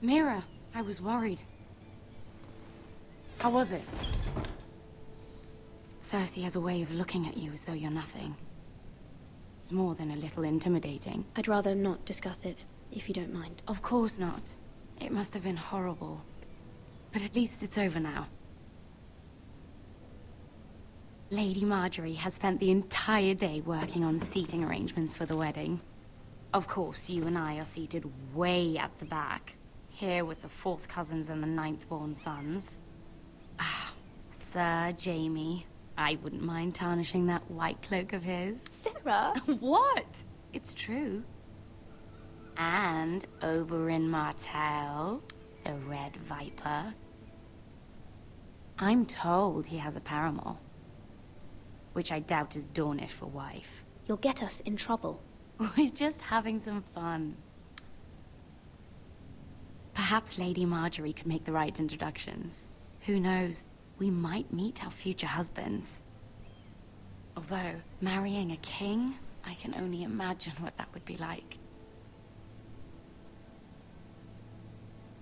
Mira, I was worried. How was it? Cersei has a way of looking at you as though you're nothing. It's more than a little intimidating. I'd rather not discuss it, if you don't mind. Of course not. It must have been horrible. But at least it's over now. Lady Marjorie has spent the entire day working on seating arrangements for the wedding. Of course, you and I are seated way at the back. Here with the 4th cousins and the 9th-born sons. Ah, Sir Jaime. I wouldn't mind tarnishing that white cloak of his. Sarah! What? It's true. And Oberyn Martell, the Red Viper. I'm told he has a paramour. Which I doubt is Dornish for wife. You'll get us in trouble. We're just having some fun. Perhaps Lady Marjorie could make the right introductions. Who knows? We might meet our future husbands. Although, marrying a king, I can only imagine what that would be like.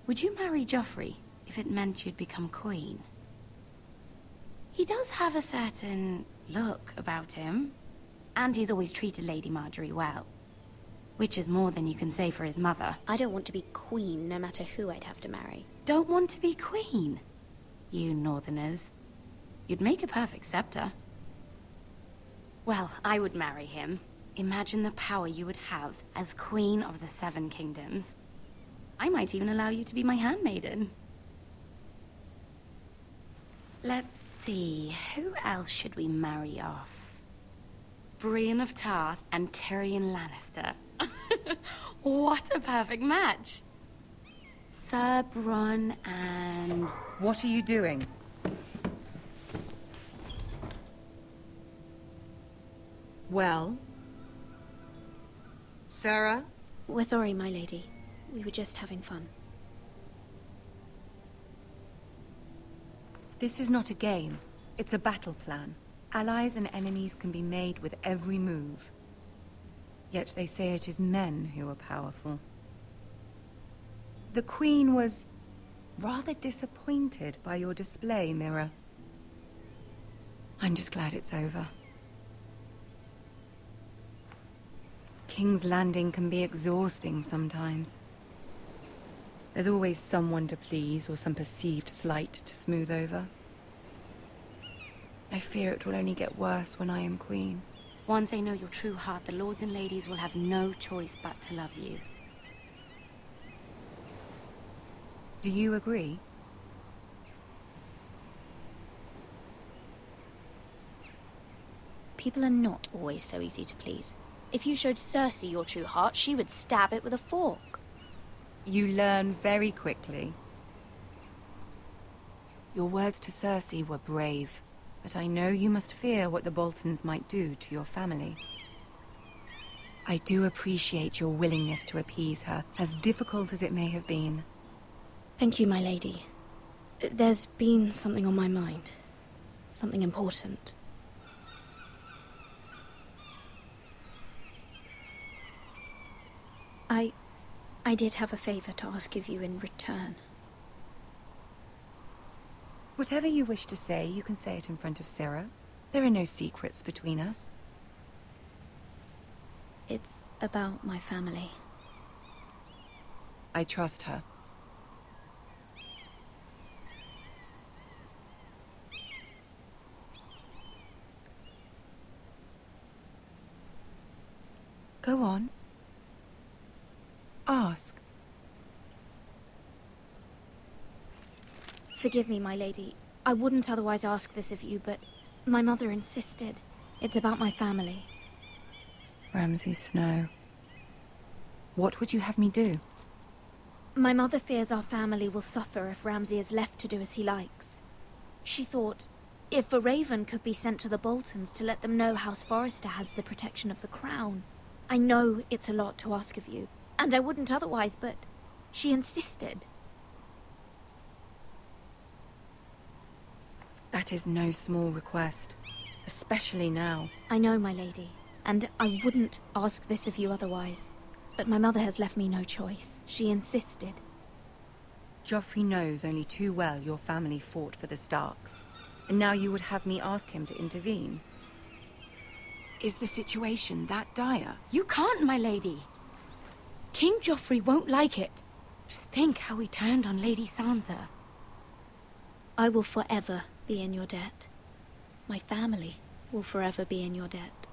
Would you marry Joffrey if it meant you'd become queen? He does have a certain look about him, and he's always treated Lady Marjorie well. Which is more than you can say for his mother. I don't want to be queen, no matter who I'd have to marry. Don't want to be queen? You northerners. You'd make a perfect scepter. Well, I would marry him. Imagine the power you would have as Queen of the 7 Kingdoms. I might even allow you to be my handmaiden. Let's see, who else should we marry off? Brienne of Tarth and Tyrion Lannister. What a perfect match! Sir Bronn and... What are you doing? Well? Sarah? We're sorry, my lady. We were just having fun. This is not a game. It's a battle plan. Allies and enemies can be made with every move. Yet they say it is men who are powerful. The Queen was rather disappointed by your display, Mira. I'm just glad it's over. King's Landing can be exhausting sometimes. There's always someone to please or some perceived slight to smooth over. I fear it will only get worse when I am queen. Once they know your true heart, the lords and ladies will have no choice but to love you. Do you agree? People are not always so easy to please. If you showed Cersei your true heart, she would stab it with a fork. You learn very quickly. Your words to Cersei were brave, but I know you must fear what the Boltons might do to your family. I do appreciate your willingness to appease her, as difficult as it may have been. Thank you, my lady. There's been something on my mind. Something important. I did have a favor to ask of you in return. Whatever you wish to say, you can say it in front of Sarah. There are no secrets between us. It's about my family. I trust her. Go on. Ask. Forgive me, my lady. I wouldn't otherwise ask this of you, but my mother insisted. It's about my family. Ramsay Snow. What would you have me do? My mother fears our family will suffer if Ramsay is left to do as he likes. She thought, if a raven could be sent to the Boltons to let them know House Forrester has the protection of the crown. I know it's a lot to ask of you, and I wouldn't otherwise, but she insisted. That is no small request, especially now. I know, my lady, and I wouldn't ask this of you otherwise. But my mother has left me no choice. She insisted. Joffrey knows only too well your family fought for the Starks, and now you would have me ask him to intervene. Is the situation that dire? You can't, my lady. King Joffrey won't like it. Just think how he turned on Lady Sansa. I will forever be in your debt. My family will forever be in your debt.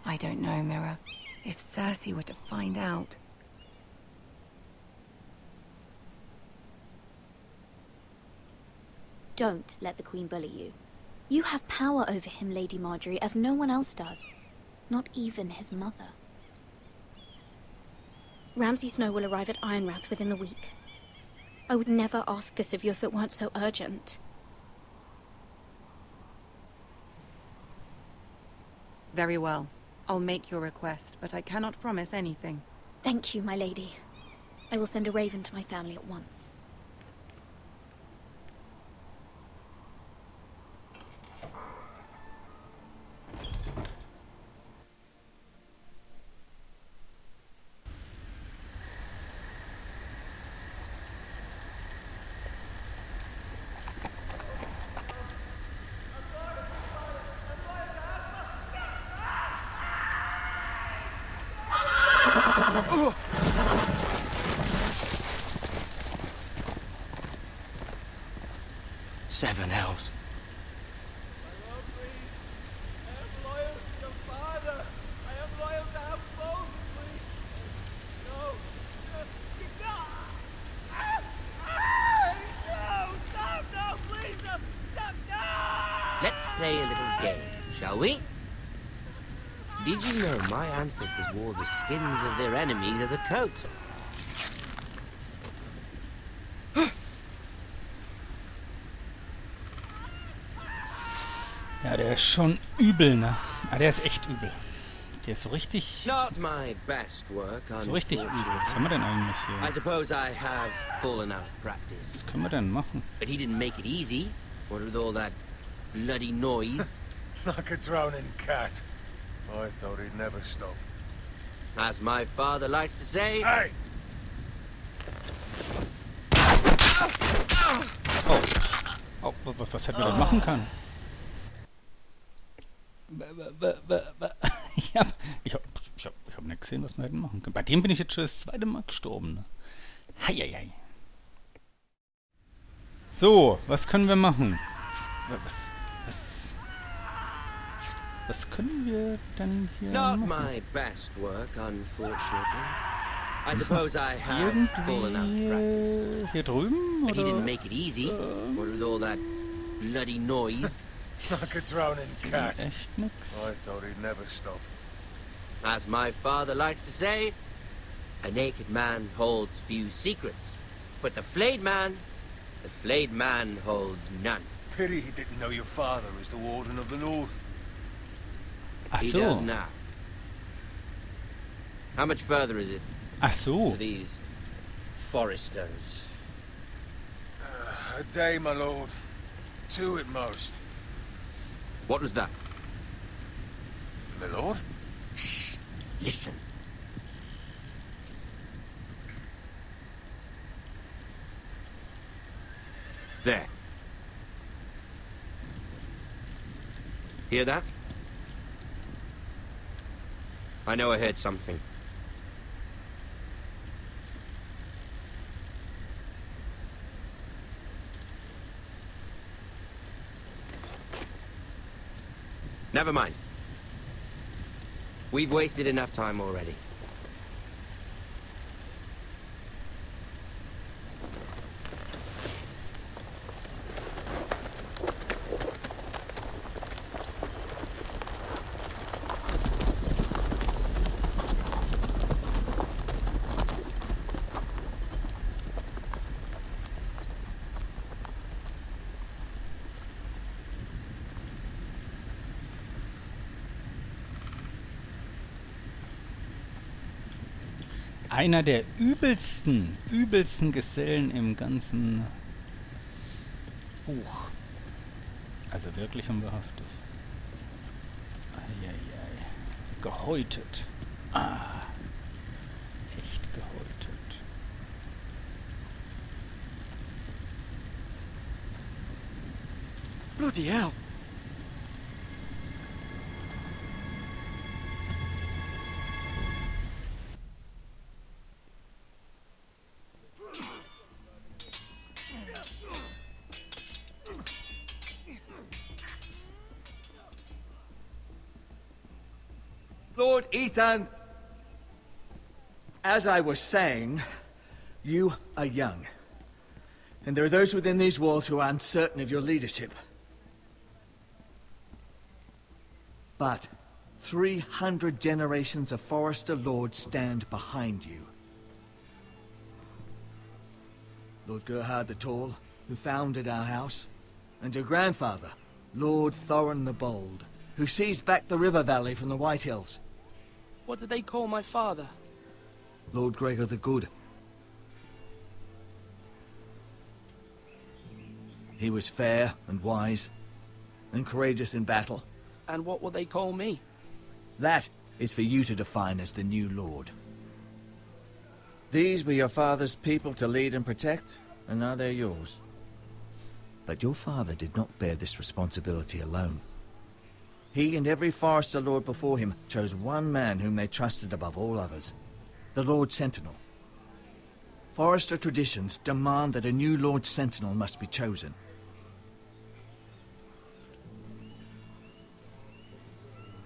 I don't know, Mira. If Cersei were to find out... Don't let the Queen bully you. You have power over him, Lady Marjorie, as no one else does. Not even his mother. Ramsay Snow will arrive at Ironrath within the week. I would never ask this of you if it weren't so urgent. Very well. I'll make your request, but I cannot promise anything. Thank you, my lady. I will send a raven to my family at once. Seven hells. I love me. I am loyal to your father. I am loyal to our both, please. No. No. Ah! Ah! No! Stop! No! Please! No! Stop! No! Let's play a little game, shall we? Did you know my ancestors wore the skins of their enemies as a coat? Ja, der ist schon übel, ne? Ah, der ist echt übel. Der ist so richtig... Not my best work, So richtig übel. Was haben wir denn eigentlich I hier? suppose I have fallen out of practice. Was können wir denn machen? But he didn't make it easy. What with all that bloody noise? Like a drowning cat. I thought he'd never stop. As my father likes to say... Hey! Oh, was hätten wir denn machen können? Ich hab nicht gesehen, was wir hätten machen können. Bei dem bin ich jetzt schon das zweite Mal gestorben. Ne? Heieiei. So, was können wir machen? Was können wir denn hier Not machen? my best work, unfortunately. I suppose I have fallen out of practice. Irgendwie hier drüben? But he didn't Oder? make it easy. What with all that bloody noise? Like a drowning cat. Echt nix. I thought he'd never stop. As my father likes to say, a naked man holds few secrets, but the flayed man holds none. Pity he didn't know your father is the Warden of the North. Ach He does so. now. How much further is it Ach so. to these foresters? A day, my lord. 2 at most. What was that? My lord? Shh! Listen. There. Hear that? I know I heard something. Never mind. We've wasted enough time already. Einer der übelsten Gesellen im ganzen Buch. Also wirklich und wahrhaftig. Eieiei. Gehäutet. Ah. Echt gehäutet. Bloody hell. Lord Ethan, as I was saying, you are young. And there are those within these walls who are uncertain of your leadership. But 300 generations of Forester Lords stand behind you. Lord Gerhard the Tall, who founded our house, and your grandfather, Lord Thorin the Bold, who seized back the river valley from the White Hills. What did they call my father? Lord Gregor the Good. He was fair and wise, and courageous in battle. And what will they call me? That is for you to define as the new lord. These were your father's people to lead and protect, and now they're yours. But your father did not bear this responsibility alone. He and every Forester Lord before him chose one man whom they trusted above all others, the Lord Sentinel. Forester traditions demand that a new Lord Sentinel must be chosen.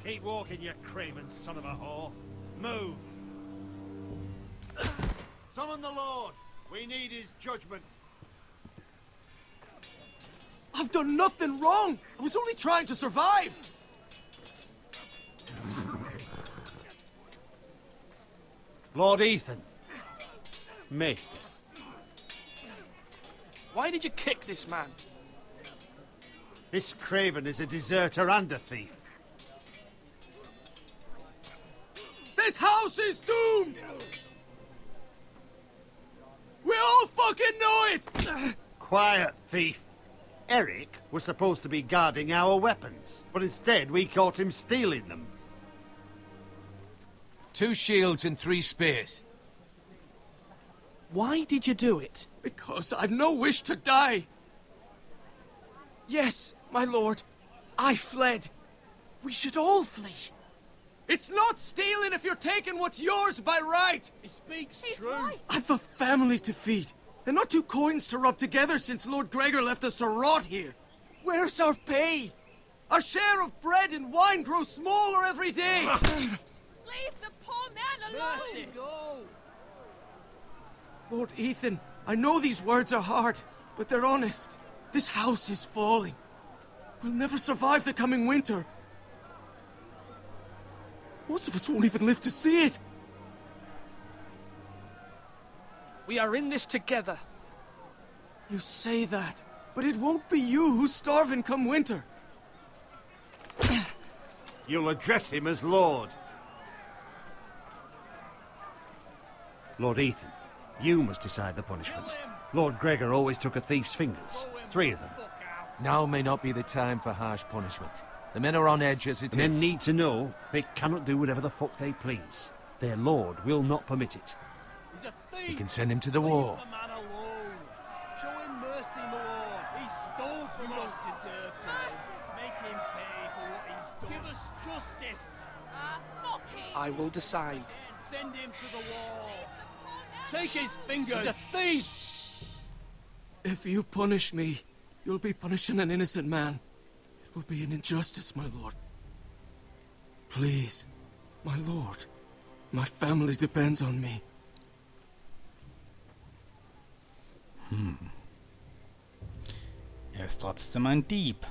Keep walking, you craven son of a whore. Move! Summon the Lord! We need his judgment. I've done nothing wrong! I was only trying to survive! Lord Ethan. Maester. Why did you kick this man? This craven is a deserter and a thief. This house is doomed! We all fucking know it! Quiet, thief. Eric was supposed to be guarding our weapons, but instead we caught him stealing them. 2 shields and 3 spears. Why did you do it? Because I've no wish to die. Yes, my lord. I fled. We should all flee. It's not stealing if you're taking what's yours by right. He speaks true. I've a family to feed, and not 2 coins to rub together since Lord Gregor left us to rot here. Where's our pay? Our share of bread and wine grows smaller every day. Leave the poor man alone! Mercy, go! Lord Ethan, I know these words are hard, but they're honest. This house is falling. We'll never survive the coming winter. Most of us won't even live to see it. We are in this together. You say that, but it won't be you who's starving come winter. You'll address him as Lord. Lord Ethan, you must decide the punishment. Lord Gregor always took a thief's fingers. 3 of them. Now may not be the time for harsh punishment. The men are on edge as it Men is. need to know they cannot do whatever the fuck they please. Their lord will not permit it. He's a thief. You can send him to the war. Leave the man alone. Show him mercy, my lord. He stole from us. Deserve to. Make him pay for what he's done. Give us justice. I will decide. Send him to the wall. Take his fingers. He's a thief. If you punish me, you'll be punishing an innocent man. It will be an injustice, my lord. Please, my lord. My family depends on me. Er ist trotzdem ein Dieb.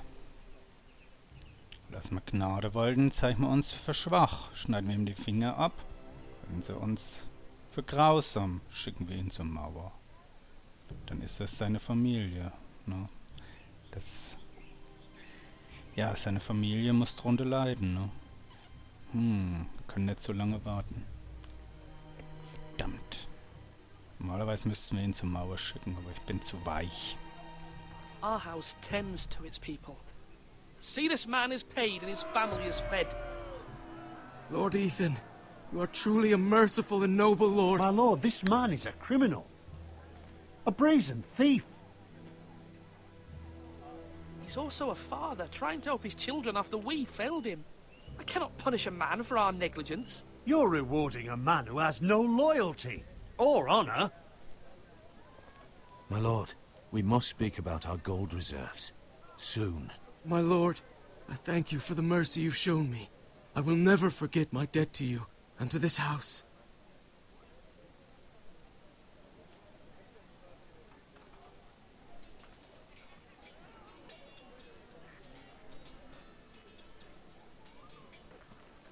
Lass wir Gnade wollen, zeichnen wir uns für schwach. Schneiden wir ihm die Finger ab. Wenn sie uns für grausam, schicken wir ihn zur Mauer. Dann ist das seine Familie. Ne? Ja, seine Familie muss drunter leiden. Ne? Wir können nicht so lange warten. Verdammt. Normalerweise müssten wir ihn zur Mauer schicken, aber ich bin zu weich. Our house tends to its people. See, this man is paid and his family is fed. Lord Ethan, you are truly a merciful and noble lord. My lord, this man is a criminal. A brazen thief. He's also a father, trying to help his children after we failed him. I cannot punish a man for our negligence. You're rewarding a man who has no loyalty or honor. My lord, we must speak about our gold reserves. Soon. My lord, I thank you for the mercy you've shown me. I will never forget my debt to you and to this house.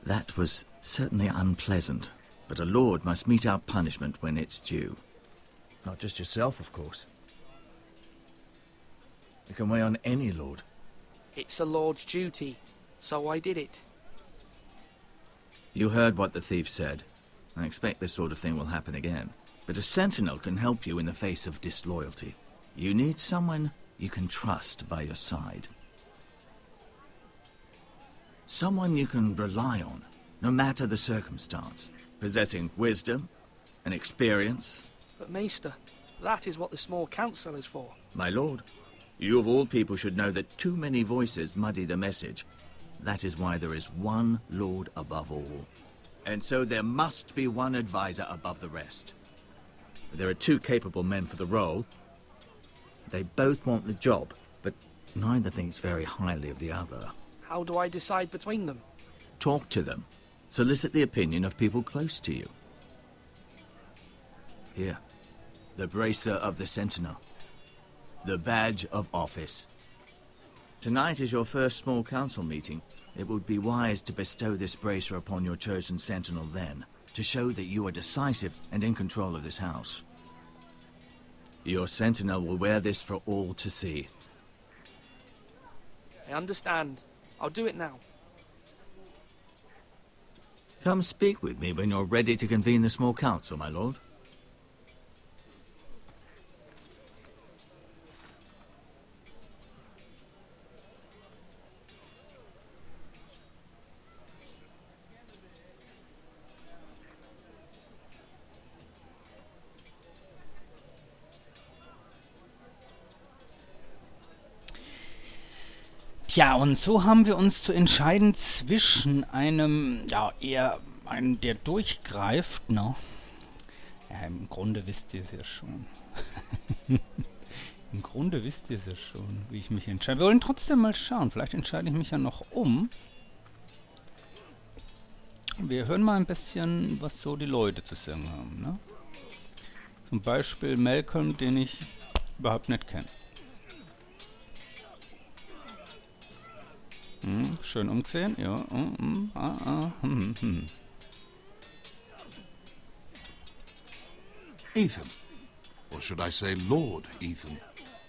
That was certainly unpleasant, but a lord must mete out punishment when it's due. Not just yourself, of course. It can weigh on any lord. It's a lord's duty, so I did it. You heard what the thief said. I expect this sort of thing will happen again. But a sentinel can help you in the face of disloyalty. You need someone you can trust by your side. Someone you can rely on, no matter the circumstance. Possessing wisdom and experience. But Maester, that is what the small council is for. My lord, you of all people should know that too many voices muddy the message. That is why there is one lord above all. And so there must be one advisor above the rest. There are two capable men for the role. They both want the job, but neither thinks very highly of the other. How do I decide between them? Talk to them. Solicit the opinion of people close to you. Here, the bracer of the Sentinel. The badge of office. Tonight is your first small council meeting. It would be wise to bestow this bracer upon your chosen Sentinel then, to show that you are decisive and in control of this house. Your Sentinel will wear this for all to see. I understand. I'll do it now. Come speak with me when you're ready to convene the small council, my lord. Ja, und so haben wir uns zu entscheiden zwischen einem, ja, eher einen, der durchgreift, ne? Ja, im Grunde wisst ihr es ja schon. Im Grunde wisst ihr es ja schon, wie ich mich entscheide. Wir wollen trotzdem mal schauen, vielleicht entscheide ich mich ja noch um. Wir hören mal ein bisschen, was so die Leute zu sagen haben, ne? Zum Beispiel Malcolm, den ich überhaupt nicht kenne. Schön umgesehen, ja. Ethan. Or should I say Lord Ethan?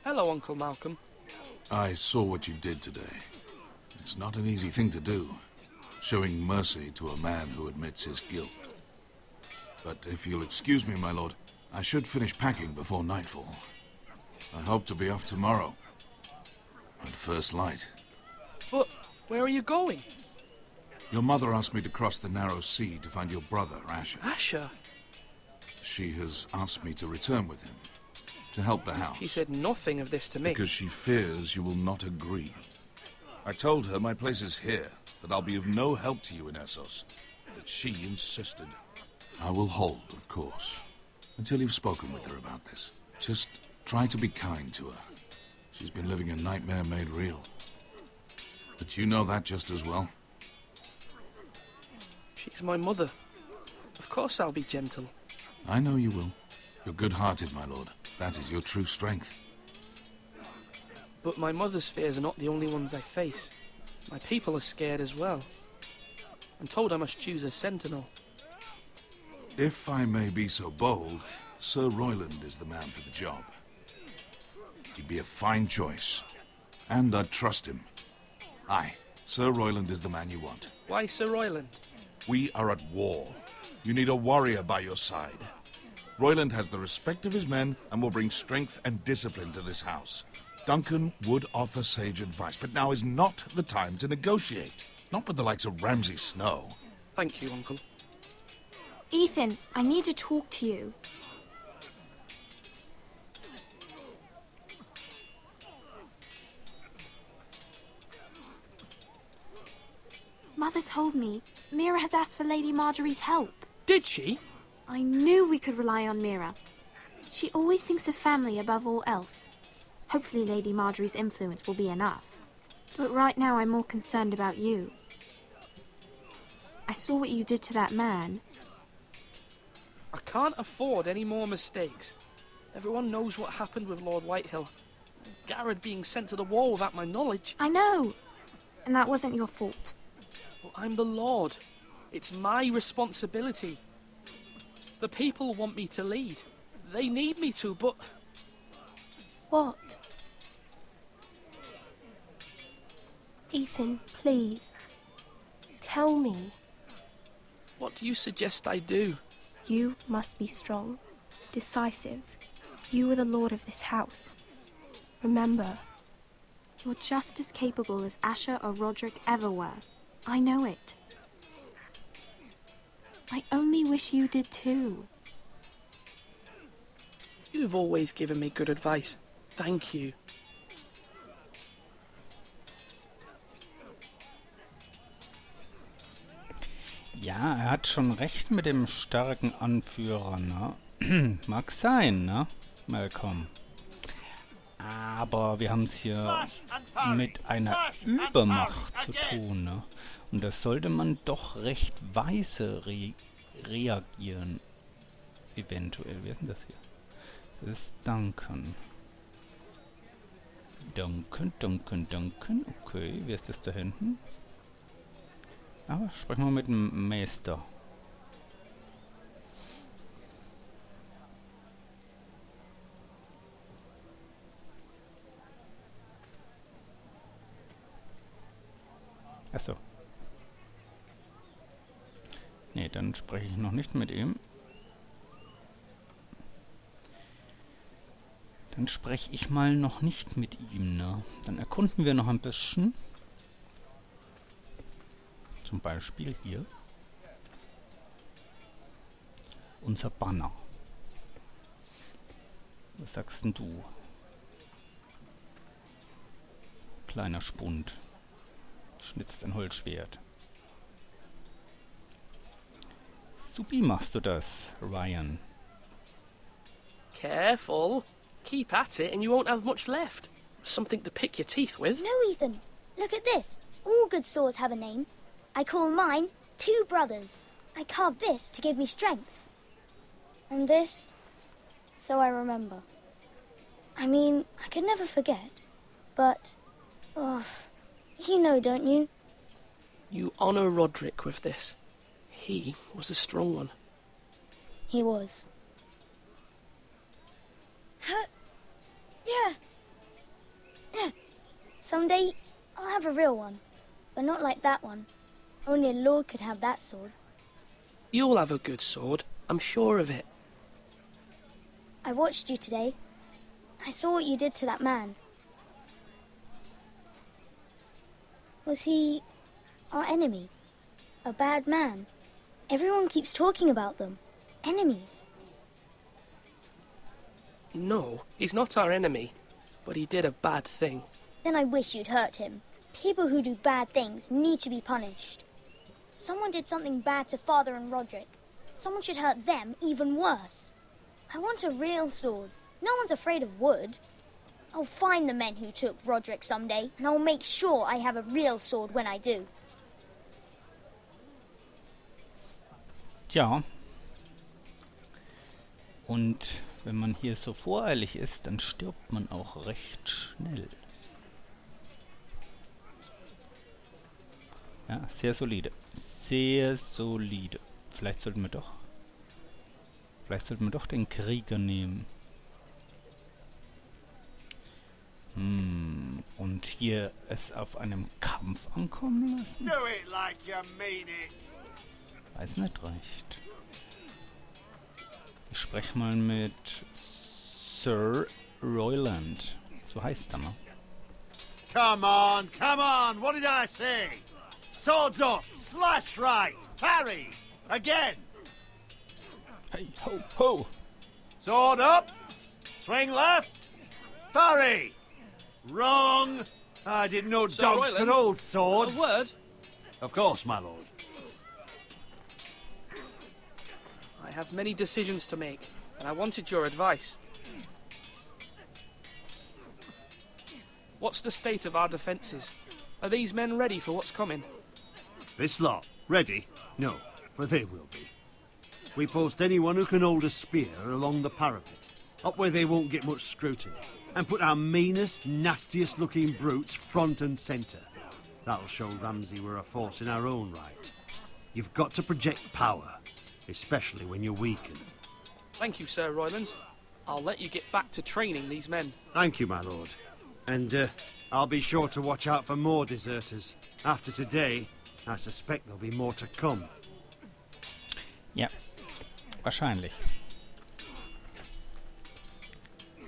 Hello, Uncle Malcolm. I saw what you did today. It's not an easy thing to do, showing mercy to a man who admits his guilt. But if you'll excuse me, my lord, I should finish packing before nightfall. I hope to be off tomorrow. At first light. But where are you going? Your mother asked me to cross the narrow sea to find your brother, Asher. Asher? She has asked me to return with him, to help the house. She said nothing of this to me. Because she fears you will not agree. I told her my place is here, that I'll be of no help to you in Essos. But she insisted. I will hold, of course, until you've spoken with her about this. Just try to be kind to her. She's been living a nightmare made real. But you know that just as well. She's my mother. Of course I'll be gentle. I know you will. You're good-hearted, my lord. That is your true strength. But my mother's fears are not the only ones I face. My people are scared as well. I'm told I must choose a sentinel. If I may be so bold, Sir Royland is the man for the job. He'd be a fine choice. And I'd trust him. Aye, Sir Royland is the man you want. Why Sir Royland? We are at war. You need a warrior by your side. Royland has the respect of his men and will bring strength and discipline to this house. Duncan would offer sage advice, but now is not the time to negotiate. Not with the likes of Ramsay Snow. Thank you, Uncle. Ethan, I need to talk to you. Mother told me Mira has asked for Lady Marjorie's help. Did she? I knew we could rely on Mira. She always thinks of family above all else. Hopefully Lady Marjorie's influence will be enough. But right now I'm more concerned about you. I saw what you did to that man. I can't afford any more mistakes. Everyone knows what happened with Lord Whitehill. Garrett being sent to the wall without my knowledge. I know. And that wasn't your fault. Well, I'm the Lord. It's my responsibility. The people want me to lead. They need me to, but... What? Ethan, please. Tell me. What do you suggest I do? You must be strong, decisive. You are the lord of this house. Remember, you're just as capable as Asher or Roderick ever were. I know it. I only wish you did too. You've always given me good advice. Thank you. Ja, er hat schon recht mit dem starken Anführer, ne? Mag sein, ne, Malcolm. Aber wir haben es hier mit einer Übermacht zu tun, ne? Und da sollte man doch recht weise reagieren. Eventuell. Wer ist denn das hier? Das ist Duncan. Duncan. Okay, wer ist das da hinten? Aber sprechen wir mit dem Meister. Achso. Nee, dann spreche ich noch nicht mit ihm. Dann spreche ich mal noch nicht mit ihm, ne? Dann erkunden wir noch ein bisschen. Zum Beispiel hier. Unser Banner. Was sagst denn du? Kleiner Spund. Schnitzt ein Holzschwert. Supi machst du das, Ryan. Careful. Keep at it and you won't have much left. Something to pick your teeth with. No, Ethan. Look at this. All good swords have a name. I call mine Two Brothers. I carved this to give me strength. And this, so I remember. I mean, I could never forget. But, oh, you know, don't you? You honor Roderick with this. He was a strong one. He was. Yeah. Someday, I'll have a real one. But not like that one. Only a lord could have that sword. You'll have a good sword. I'm sure of it. I watched you today. I saw what you did to that man. Was he our enemy? A bad man? Everyone keeps talking about them. Enemies. No, he's not our enemy. But he did a bad thing. Then I wish you'd hurt him. People who do bad things need to be punished. Someone did something bad to Father and Roderick. Someone should hurt them even worse. I want a real sword. No one's afraid of wood. I'll find the men who took Roderick someday, and I'll make sure I have a real sword when I do. Tja. Und wenn man hier so voreilig ist, dann stirbt man auch recht schnell. Ja, sehr solide. Sehr solide. Vielleicht sollten wir doch den Krieger nehmen. Und hier es auf einem Kampf ankommen lassen? Do it like you mean it. Weiß nicht recht. Ich spreche mal mit Sir Royland. So heißt er, ne? Come on, what did I say? Swords up, slash right. Parry! Again! Hey, ho, ho! Sword up! Swing left! Parry! Wrong! I didn't know Sir dogs Royland, could hold swords. A word? Of course, my lord. I have many decisions to make, and I wanted your advice. What's the state of our defences? Are these men ready for what's coming? This lot, ready? No, but they will be. We post anyone who can hold a spear along the parapet, up where they won't get much scrutiny, and put our meanest, nastiest looking brutes front and centre. That'll show Ramsay we're a force in our own right. You've got to project power, especially when you're weakened. Thank you, Sir Royland. I'll let you get back to training these men. Thank you, my lord. And I'll be sure to watch out for more deserters. After today, I suspect there'll be more to come. Ja, wahrscheinlich.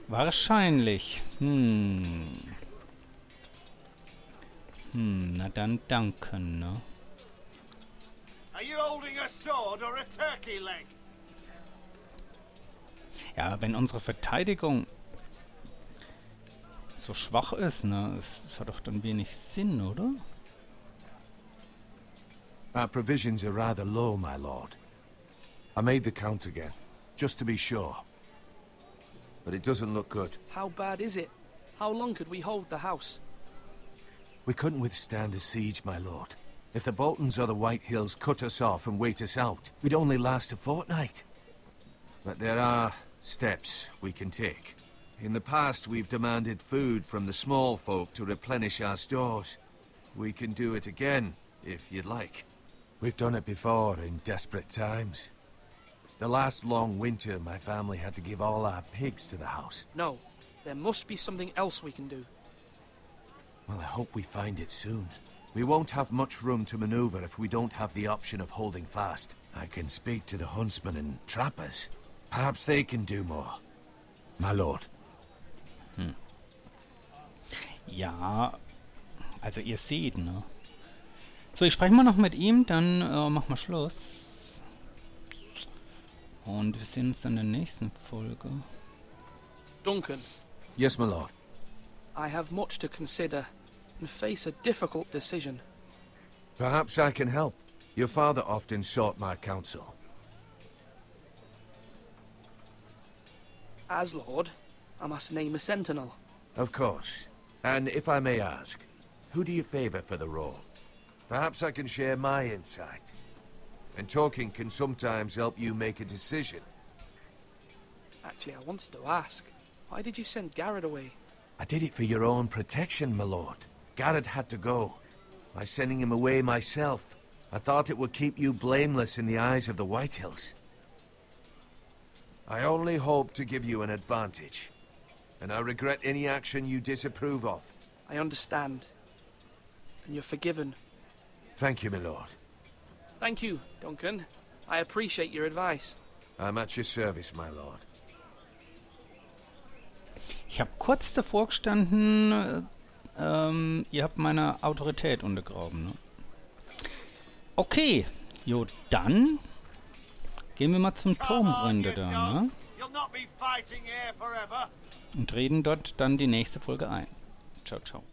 Wahrscheinlich. Na dann danke, ne? Are you holding a sword or a turkey leg? Ja, wenn unsere Verteidigung so schwach ist, ne? Es hat doch dann wenig Sinn, oder? Our provisions are rather low, my lord. I made the count again, just to be sure. But it doesn't look good. How bad is it? How long could we hold the house? We couldn't withstand a siege, my lord. If the Boltons or the White Hills cut us off and wait us out, we'd only last a fortnight. But there are steps we can take. In the past, we've demanded food from the small folk to replenish our stores. We can do it again, if you'd like. We've done it before in desperate times. The last long winter, my family had to give all our pigs to the house. No, there must be something else we can do. Well, I hope we find it soon. We won't have much room to maneuver if we don't have the option of holding fast. I can speak to the huntsmen and trappers. Perhaps they can do more. My lord. Ja, also ihr seht, ne? So, ich spreche mal noch mit ihm, dann machen wir Schluss. Und wir sehen uns dann in der nächsten Folge. Duncan. Yes, my lord. I have much to consider and face a difficult decision. Perhaps I can help. Your father often sought my counsel. As Lord, I must name a sentinel. Of course. And if I may ask, who do you favor for the role? Perhaps I can share my insight. And talking can sometimes help you make a decision. Actually, I wanted to ask, why did you send Garrett away? I did it for your own protection, my lord. Garrett had to go. By sending him away myself, I thought it would keep you blameless in the eyes of the White Hills. I only hope to give you an advantage. And I regret any action you disapprove of. I understand. And you're forgiven. Thank you, my lord. Thank you, Duncan. I appreciate your advice. I'm at your service, my lord. Ich habe kurz davor gestanden, ihr habt meine Autorität untergraben, ne? Okay, jo, dann gehen wir mal zum Turmrinde da, ne? Und reden dort dann die nächste Folge ein. Ciao, ciao.